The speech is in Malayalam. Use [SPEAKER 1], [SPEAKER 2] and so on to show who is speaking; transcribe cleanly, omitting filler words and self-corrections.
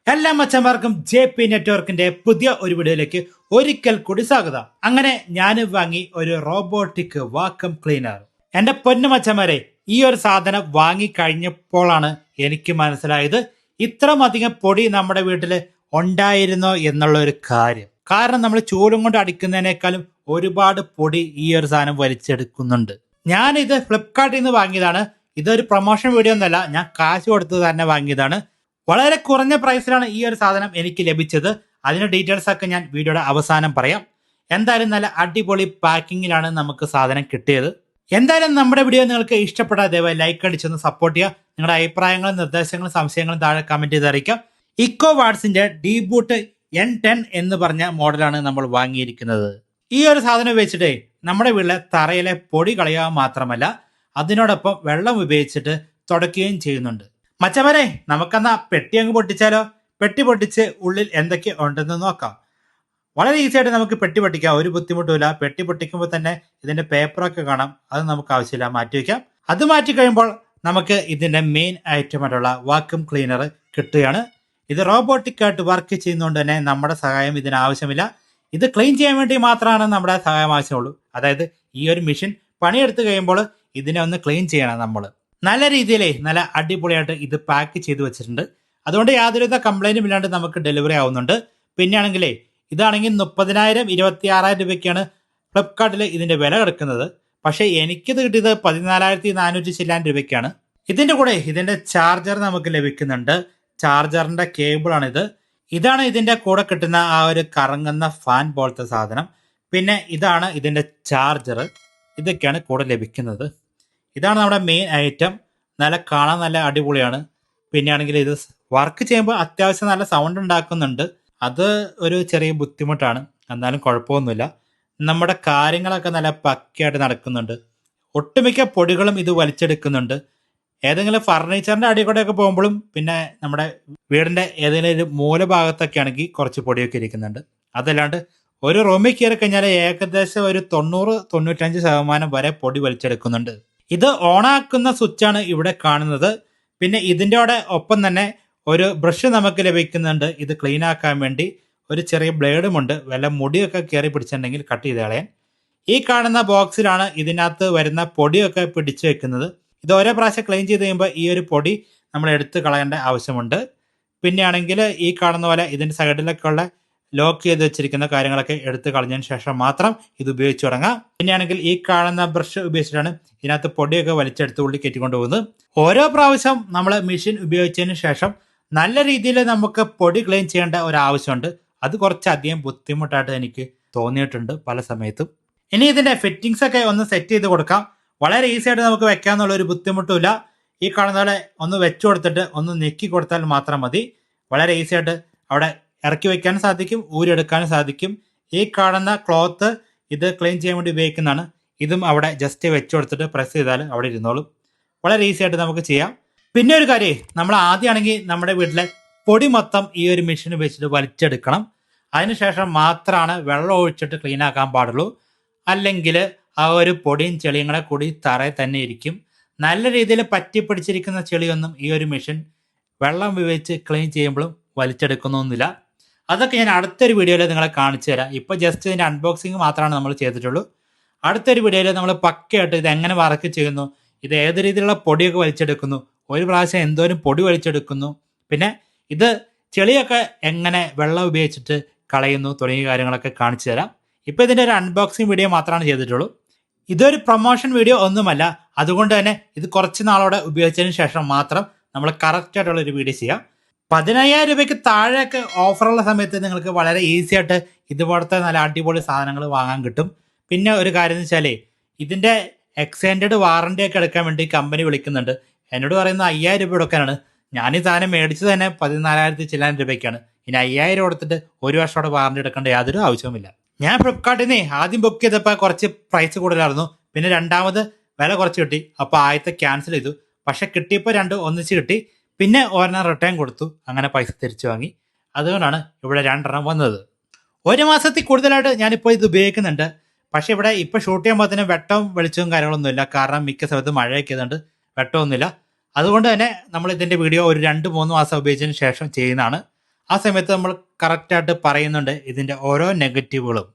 [SPEAKER 1] എല്ലാ മച്ചന്മാർക്കും JP നെറ്റ്വർക്കിന്റെ പുതിയ ഒരു വീഡിയോയിലേക്ക് ഒരിക്കൽ കൂടി സ്വാഗതം. അങ്ങനെ ഞാൻ വാങ്ങി ഒരു റോബോട്ടിക് വാക്വം ക്ലീനർ. എന്റെ പൊന്നു മച്ചന്മാരെ, ഈ ഒരു സാധനം വാങ്ങി കഴിഞ്ഞപ്പോഴാണ് എനിക്ക് മനസ്സിലായത് ഇത്രമധികം പൊടി നമ്മുടെ വീട്ടില് ഉണ്ടായിരുന്നോ എന്നുള്ള ഒരു കാര്യം. കാരണം നമ്മൾ ചൂലും കൊണ്ട് അടിക്കുന്നതിനേക്കാളും ഒരുപാട് പൊടി ഈ ഒരു സാധനം വലിച്ചെടുക്കുന്നുണ്ട്. ഞാനിത് ഫ്ലിപ്കാർട്ടിൽ നിന്ന് വാങ്ങിയതാണ്. ഇതൊരു പ്രൊമോഷൻ വീഡിയോ ഒന്നല്ല, ഞാൻ കാശ് കൊടുത്ത് തന്നെ വാങ്ങിയതാണ്. വളരെ കുറഞ്ഞ പ്രൈസിലാണ് ഈ ഒരു സാധനം എനിക്ക് ലഭിച്ചത്. അതിന്റെ ഡീറ്റെയിൽസ് ഒക്കെ ഞാൻ വീഡിയോയുടെ അവസാനം പറയാം. എന്തായാലും നല്ല അടിപൊളി പാക്കിങ്ങിലാണ് നമുക്ക് സാധനം കിട്ടിയത്. എന്തായാലും നമ്മുടെ വീഡിയോ നിങ്ങൾക്ക് ഇഷ്ടപ്പെട്ടാൽ ദയവായി ലൈക്ക് അടിച്ചൊന്ന് സപ്പോർട്ട് ചെയ്യുക. നിങ്ങളുടെ അഭിപ്രായങ്ങളും നിർദ്ദേശങ്ങളും സംശയങ്ങളും താഴെ കമന്റ് ചെയ്ത് അറിയിക്കാം. ഇക്കോ വാട്സിന്റെ ഡീബൂട്ട് N10 എന്ന് പറഞ്ഞ മോഡലാണ് നമ്മൾ വാങ്ങിയിരിക്കുന്നത്. ഈ ഒരു സാധനം വെച്ചിട്ട് നമ്മുടെ വീട്ടിലെ തറയിലെ പൊടി കളയുക മാത്രമല്ല, അതിനോടൊപ്പം വെള്ളം ഉപയോഗിച്ചിട്ട് തുടയ്ക്കുകയും ചെയ്യുന്നുണ്ട്. മച്ചവരെ, നമുക്കെന്നാ പെട്ടി അങ്ങ് പൊട്ടിച്ചാലോ? പെട്ടി പൊട്ടിച്ച് ഉള്ളിൽ എന്തൊക്കെ ഉണ്ടെന്ന് നോക്കാം. വളരെ ഈസി ആയിട്ട് നമുക്ക് പെട്ടി പൊട്ടിക്കാം, ഒരു ബുദ്ധിമുട്ടുമില്ല. പെട്ടി പൊട്ടിക്കുമ്പോൾ തന്നെ ഇതിന്റെ പേപ്പറൊക്കെ കാണാം, അത് നമുക്ക് ആവശ്യമില്ല, മാറ്റി വയ്ക്കാം. അത് മാറ്റി കഴിയുമ്പോൾ നമുക്ക് ഇതിന്റെ മെയിൻ ഐറ്റം ആയിട്ടുള്ള വാക്വം ക്ലീനർ കിട്ടുകയാണ്. ഇത് റോബോട്ടിക് ആയിട്ട് വർക്ക് ചെയ്യുന്നതുകൊണ്ട് തന്നെ നമ്മുടെ സഹായം ഇതിന് ആവശ്യമില്ല. ഇത് ക്ലീൻ ചെയ്യാൻ വേണ്ടി മാത്രമാണ് നമ്മുടെ സഹായം ആവശ്യമുള്ളൂ. അതായത് ഈ ഒരു മെഷീൻ പണിയെടുത്ത് കഴിയുമ്പോൾ ഇതിനെ ഒന്ന് ക്ലീൻ ചെയ്യണം നമ്മൾ. നല്ല രീതിയിലേ നല്ല അടിപൊളിയായിട്ട് ഇത് പാക്ക് ചെയ്ത് വെച്ചിട്ടുണ്ട്. അതുകൊണ്ട് യാതൊരുവിധ കംപ്ലൈന്റും ഇല്ലാണ്ട് നമുക്ക് ഡെലിവറി ആവുന്നുണ്ട്. പിന്നെയാണെങ്കിലേ ഇതാണെങ്കിൽ 30,000 26,000 രൂപയ്ക്കാണ് ഫ്ലിപ്കാർട്ടിൽ ഇതിന്റെ വില കിടക്കുന്നത്. പക്ഷേ എനിക്കിത് കിട്ടിയത് 14,400 ചില്ലാൻ രൂപയ്ക്കാണ്. ഇതിന്റെ കൂടെ ഇതിന്റെ ചാർജർ നമുക്ക് ലഭിക്കുന്നുണ്ട്. ചാർജറിന്റെ കേബിളാണിത്. ഇതാണ് ഇതിന്റെ കൂടെ കിട്ടുന്ന ആ ഒരു കറങ്ങുന്ന ഫാൻ പോലത്തെ സാധനം. പിന്നെ ഇതാണ് ഇതിന്റെ ചാർജർ. ഇതൊക്കെയാണ് കൂടെ ലഭിക്കുന്നത്. ഇതാണ് നമ്മുടെ മെയിൻ ഐറ്റം. നല്ല കാണാൻ നല്ല അടിപൊളിയാണ്. പിന്നെയാണെങ്കിൽ ഇത് വർക്ക് ചെയ്യുമ്പോൾ അത്യാവശ്യം നല്ല സൗണ്ട് ഉണ്ടാക്കുന്നുണ്ട്. അത് ഒരു ചെറിയ ബുദ്ധിമുട്ടാണ്, എന്നാലും കുഴപ്പമൊന്നുമില്ല. നമ്മുടെ കാര്യങ്ങളൊക്കെ നല്ല പക്കയായിട്ട് നടക്കുന്നുണ്ട്. ഒട്ടുമിക്ക പൊടികളും ഇത് വലിച്ചെടുക്കുന്നുണ്ട്. ഏതെങ്കിലും ഫർണിച്ചറിന്റെ അടികൂടെയൊക്കെ പോകുമ്പോഴും പിന്നെ നമ്മുടെ വീടിന്റെ ഏതെങ്കിലും ഒരു മൂലഭാഗത്തൊക്കെ ആണെങ്കിൽ കുറച്ച് പൊടിയൊക്കെ ഇരിക്കുന്നുണ്ട്. അതല്ലാണ്ട് ഒരു റൂമിൽ കയറി കഴിഞ്ഞാൽ ഏകദേശം ഒരു 90-95% വരെ പൊടി വലിച്ചെടുക്കുന്നുണ്ട്. ഇത് ഓണാക്കുന്ന സ്വിച്ചാണ് ഇവിടെ കാണുന്നത്. പിന്നെ ഇതിൻ്റെ ഒപ്പം തന്നെ ഒരു ബ്രഷ് നമുക്ക് ലഭിക്കുന്നുണ്ട്. ഇത് ക്ലീൻ ആക്കാൻ വേണ്ടി ഒരു ചെറിയ ബ്ലേഡുമുണ്ട്. വല്ല മുടിയൊക്കെ കയറി പിടിച്ചിട്ടുണ്ടെങ്കിൽ കട്ട് ചെയ്ത് കളയാൻ. ഈ കാണുന്ന ബോക്സിലാണ് ഇതിനകത്ത് വരുന്ന പൊടിയൊക്കെ പിടിച്ചു വെക്കുന്നത്. ഇത് ഓരോ പ്രാവശ്യം ക്ലീൻ ചെയ്ത് കഴിയുമ്പോൾ ഈ ഒരു പൊടി നമ്മൾ എടുത്ത് കളയേണ്ട ആവശ്യമുണ്ട്. പിന്നെയാണെങ്കിൽ ഈ കാണുന്ന പോലെ ഇതിൻ്റെ സൈഡിലൊക്കെ ഉള്ള ലോക്ക് ചെയ്ത് വെച്ചിരിക്കുന്ന കാര്യങ്ങളൊക്കെ എടുത്ത് കളഞ്ഞതിന് ശേഷം മാത്രം ഇത് ഉപയോഗിച്ച് തുടങ്ങാം. പിന്നെയാണെങ്കിൽ ഈ കാണുന്ന ബ്രഷ് ഉപയോഗിച്ചിട്ടാണ് ഇതിനകത്ത് പൊടിയൊക്കെ വലിച്ചെടുത്ത് ഉള്ളിൽ കയറ്റിക്കൊണ്ട് പോകുന്നത്. ഓരോ പ്രാവശ്യം നമ്മൾ മെഷീൻ ഉപയോഗിച്ചതിന് ശേഷം നല്ല രീതിയിൽ നമുക്ക് പൊടി ക്ലീൻ ചെയ്യേണ്ട ഒരു ആവശ്യമുണ്ട്. അത് കുറച്ചധികം ബുദ്ധിമുട്ടായിട്ട് എനിക്ക് തോന്നിയിട്ടുണ്ട് പല സമയത്തും. ഇനി ഇതിന്റെ ഫിറ്റിങ്സ് ഒക്കെ ഒന്ന് സെറ്റ് ചെയ്ത് കൊടുക്കാം. വളരെ ഈസി ആയിട്ട് നമുക്ക് വെക്കാന്നുള്ള ഒരു ബുദ്ധിമുട്ടുമില്ല. ഈ കാണുന്ന പോലെ ഒന്ന് വെച്ചു കൊടുത്തിട്ട് ഒന്ന് ഞെക്കി കൊടുത്താൽ മാത്രം മതി. വളരെ ഈസി ആയിട്ട് അവിടെ ഇറക്കി വെക്കാനും സാധിക്കും, ഊരെടുക്കാനും സാധിക്കും. ഈ കാണുന്ന ക്ലോത്ത് ഇത് ക്ലീൻ ചെയ്യാൻ വേണ്ടി ഉപയോഗിക്കുന്നതാണ്. ഇതും അവിടെ ജസ്റ്റ് വെച്ചു കൊടുത്തിട്ട് പ്രസ് ചെയ്താൽ അവിടെ ഇരുന്നോളും. വളരെ ഈസി ആയിട്ട് നമുക്ക് ചെയ്യാം. പിന്നെ ഒരു കാര്യം, നമ്മൾ ആദ്യമാണെങ്കിൽ നമ്മുടെ വീട്ടിലെ പൊടി മൊത്തം ഈ ഒരു മെഷീൻ ഉപയോഗിച്ചിട്ട് വലിച്ചെടുക്കണം. അതിനുശേഷം മാത്രമാണ് വെള്ളം ഒഴിച്ചിട്ട് ക്ലീൻ ആക്കാൻ പാടുള്ളൂ. അല്ലെങ്കിൽ ആ ഒരു പൊടിയും ചെളിയും കൂടെ കൂടി തറയിൽ തന്നെ ഇരിക്കും. നല്ല രീതിയിൽ പറ്റി പിടിച്ചിരിക്കുന്ന ചെളിയൊന്നും ഈ ഒരു മെഷീൻ വെള്ളം ഉപയോഗിച്ച് ക്ലീൻ ചെയ്യുമ്പോഴും വലിച്ചെടുക്കുന്നൊന്നുമില്ല. അതൊക്കെ ഞാൻ അടുത്തൊരു വീഡിയോയിൽ നിങ്ങളെ കാണിച്ചു തരാം. ഇപ്പോൾ ജസ്റ്റ് ഇതിൻ്റെ അൺബോക്സിങ് മാത്രമാണ് നമ്മൾ ചെയ്തിട്ടുള്ളൂ. അടുത്തൊരു വീഡിയോയിൽ നമ്മൾ പക്കയായിട്ട് ഇത് എങ്ങനെ വർക്ക് ചെയ്യുന്നു, ഇത് ഏത് രീതിയിലുള്ള പൊടിയൊക്കെ വലിച്ചെടുക്കുന്നു, ഒരു പ്രാവശ്യം എന്തോരം പൊടി വലിച്ചെടുക്കുന്നു, പിന്നെ ഇത് ചെളിയൊക്കെ എങ്ങനെ വെള്ളം ഉപയോഗിച്ചിട്ട് കളയുന്നു തുടങ്ങിയ കാര്യങ്ങളൊക്കെ കാണിച്ചു തരാം. ഇപ്പോൾ ഇതിൻ്റെ ഒരു അൺബോക്സിങ് വീഡിയോ മാത്രമാണ് ചെയ്തിട്ടുള്ളൂ. ഇതൊരു പ്രൊമോഷൻ വീഡിയോ ഒന്നുമല്ല. അതുകൊണ്ട് തന്നെ ഇത് കുറച്ച് നാളോടെ ഉപയോഗിച്ചതിന് ശേഷം മാത്രം നമ്മൾ കറക്റ്റായിട്ടുള്ളൊരു വീഡിയോ ചെയ്യാം. 15,000 രൂപയ്ക്ക് താഴെയൊക്കെ ഓഫറുള്ള സമയത്ത് നിങ്ങൾക്ക് വളരെ ഈസി ആയിട്ട് ഇതുപോലത്തെ നല്ല അടിപൊളി സാധനങ്ങൾ വാങ്ങാൻ കിട്ടും. പിന്നെ ഒരു കാര്യം എന്ന് വെച്ചാൽ ഇതിൻ്റെ എക്സ്റ്റെൻഡഡ് വാറണ്ടി ഒക്കെ എടുക്കാൻ വേണ്ടി കമ്പനി വിളിക്കുന്നുണ്ട്. എന്നോട് പറയുന്നത് 5,000 രൂപ കൊടുക്കാനാണ്. ഞാൻ ഈ സാധനം മേടിച്ചത് തന്നെ 14,000 ചില്ലാൻ രൂപയ്ക്കാണ്. ഇനി 5,000 കൊടുത്തിട്ട് ഒരു വർഷത്തോടെ വാറണ്ടി എടുക്കേണ്ട യാതൊരു ആവശ്യവുമില്ല. ഞാൻ ഫ്ലിപ്കാർട്ടിൽ നിന്ന് ആദ്യം ബുക്ക് ചെയ്തപ്പോൾ കുറച്ച് പ്രൈസ് കൂടുതലായിരുന്നു. പിന്നെ രണ്ടാമത് വില കുറച്ച് കിട്ടി. അപ്പോൾ ആദ്യത്തെ ക്യാൻസൽ ചെയ്തു. പക്ഷെ കിട്ടിയപ്പോൾ 2 ഒന്നിച്ച് കിട്ടി. പിന്നെ ഒരെണ്ണം റിട്ടേൺ കൊടുത്തു. അങ്ങനെ പൈസ തിരിച്ചു വാങ്ങി. അതുകൊണ്ടാണ് ഇവിടെ 2 വന്നത്. ഒരു മാസത്തിൽ കൂടുതലായിട്ട് ഞാനിപ്പോൾ ഇത് ഉപയോഗിക്കുന്നുണ്ട്. പക്ഷെ ഇവിടെ ഇപ്പോൾ ഷൂട്ട് ചെയ്യുമ്പോൾ തന്നെ വെട്ടവും വെളിച്ചവും കാര്യങ്ങളൊന്നുമില്ല. കാരണം മിക്ക സ്ഥലത്തും മഴയൊക്കെ ചെയ്തുകൊണ്ട് വെട്ടമൊന്നുമില്ല. അതുകൊണ്ട് തന്നെ നമ്മൾ ഇതിൻ്റെ വീഡിയോ ഒരു 2-3 മാസം ഉപയോഗിച്ചതിന് ശേഷം ചെയ്യുന്നതാണ്. ആ സമയത്ത് നമ്മൾ കറക്റ്റായിട്ട് പറയുന്നുണ്ട് ഇതിന്റെ ഓരോ നെഗറ്റീവുകളും.